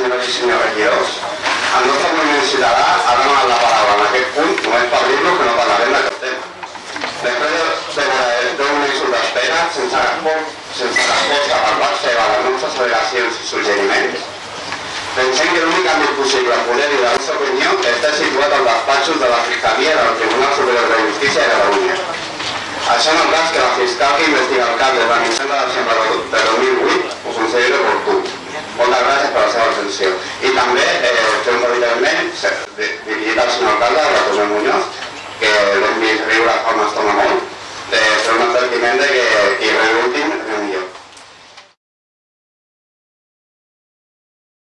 senyores i senyors regidors. El nostre moviment ciutadà ha demanat la paraula en aquest punt només per dir-nos que no parlarem d'aquest tema. Després de 10 mesos d'espera, sense resposta per part seva a les nostres al·legacions i suggeriments, pensem que l'únic àmbit possible a poder dir la nostra opinió està situat als despatxos de la Fiscalia del Tribunal Superior de Justícia de Catalunya. Això no és cas que la fiscal que investiga el cas des del 27 de desembre de 2008 ho consideri oportú.